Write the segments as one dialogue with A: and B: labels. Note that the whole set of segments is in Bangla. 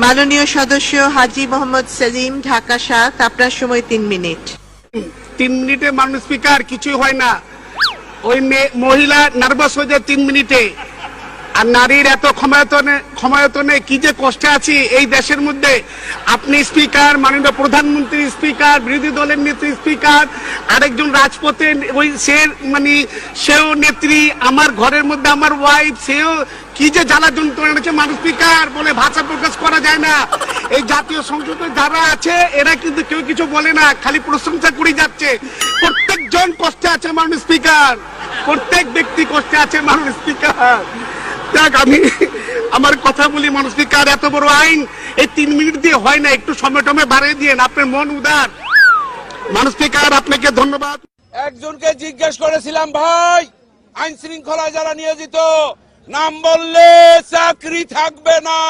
A: মাননীয় সদস্য হাজী মোহাম্মদ সেলিম, ঢাকা ৭, আপনার সময় 3 মিনিট।
B: 3 মিনিটে মাননীয় স্পিকার কিছুই হয় না। ওই মহিলা নার্ভাস হয়ে যায় 3 মিনিটে। আর নারীর এত ক্ষমতায়তনে কি যে কষ্টে আছি এই দেশের মধ্যে। আপনি স্পিকার, মাননীয় প্রধানমন্ত্রী স্পিকার, বিরোধী দলের নেত্রী স্পিকার, আরেকজন রাজপথে ওই সেও নেত্রী, আমার ঘরের মধ্যে আমার ওয়াইফ, সেও কি যে জ্বালা যন্ত্রণা এনেছে মাননীয় স্পিকার, বলে ভাষা প্রকাশ করা যায় না। এই জাতীয় সংসদে যারা আছে এরা কিন্তু কেউ কিছু বলে না, খালি প্রশংসা করে যাচ্ছে। প্রত্যেকজন কষ্টে আছে মাননীয় স্পিকার, প্রত্যেক ব্যক্তি কষ্টে আছে মাননীয় স্পিকার। দেখ, আমি আমার কথা বলি মাননীয় স্পিকার, এত বড় আইন এই 3 মিনিট দিয়ে হয় না, একটু সময় বাড়িয়ে দিয়ে। আপনার মন উদার মাননীয় স্পিকার, আপনাকে ধন্যবাদ।
C: একজনকে জিজ্ঞেস করেছিলাম, ভাই আইন শৃঙ্খলায় যারা নিয়োজিত নাম বললে চাকরি থাকবে না,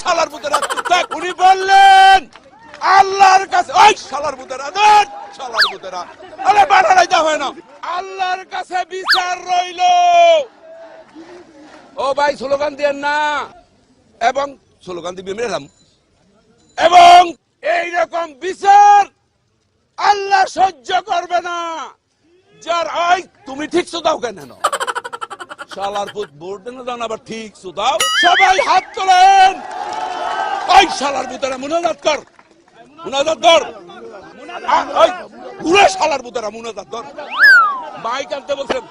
C: শালার বুতেরা। উনি বললেন আল্লাহর কাছে, শালার বুতেরা, শালার বুতেরা, আরে বাড়াই দেওয়া হয় না, আল্লাহর কাছে বিচার রইল। ও ভাই স্লোগান দিয়েন না, এবং স্লোগান দিবি মেরাম, এবং এইরকম বিচার আল্লাহ সহ্য করবে না। যার তুমি ঠিক দাও কেন শালার পুত ভোট দেন দাও, আবার ঠিক দাও। সবাই হাত তোলেন। শালার বুতেরা মুনাজাত কর, মুনাজাত কর, পুরো শালার বুতেরা মুনাজাত কর। মাইক আনতে বলছেন,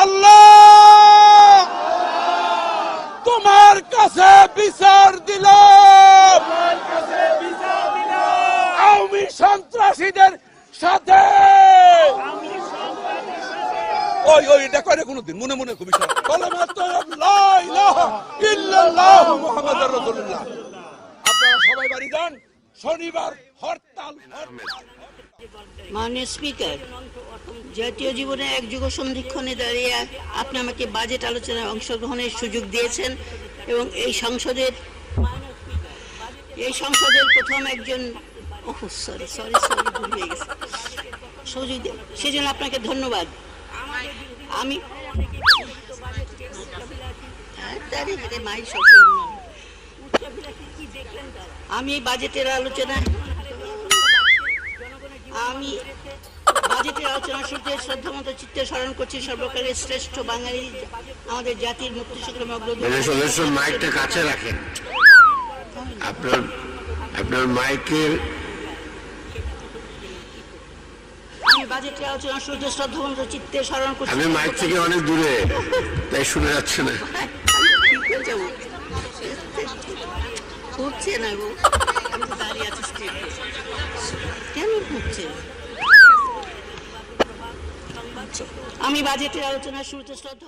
C: আল্লাহ তোমার কাছে বিচার দিল, আওয়ামী সন্ত্রাসীদের সাথে। ওই এটা করে কোনদিন মনে মনে খুবই আপনারা সবাই বাড়ি যান, শনিবার হরতাল।
D: মাননীয় স্পিকার, জাতীয় জীবনে এক যুগ সন্ধিক্ষণে দাঁড়িয়ে আপনি আমাকে বাজেট আলোচনায় অংশগ্রহণের সুযোগ দিয়েছেন এবং এই সংসদের প্রথম একজন ভুল হয়ে গেছে সুযোগ, সেজন্য আপনাকে ধন্যবাদ। আমি বাজেটের আলোচনা শুরুতে শ্রদ্ধামত চিত্তে স্মরণ করছি সর্বকালের শ্রেষ্ঠ বাঙালি, আমাদের জাতির মুক্তি সংগ্রামে অগ্রদূত।
E: মাইকটা কাছে রাখেন, আপনার মাইকের।
D: আমি বাজেটের আলোচনা শুরুতে শ্রদ্ধামত চিত্তে স্মরণ করছি।
E: আমি মাইক থেকে অনেক দূরে, তাই শুনে যাচ্ছে না।
D: ঘুরছে না গো, আমি তো দাঁড়িয়ে আছি স্টেজে, কেন ঘুরছে? আমি বাজেটের আলোচনা শুরুতে শ্রদ্ধা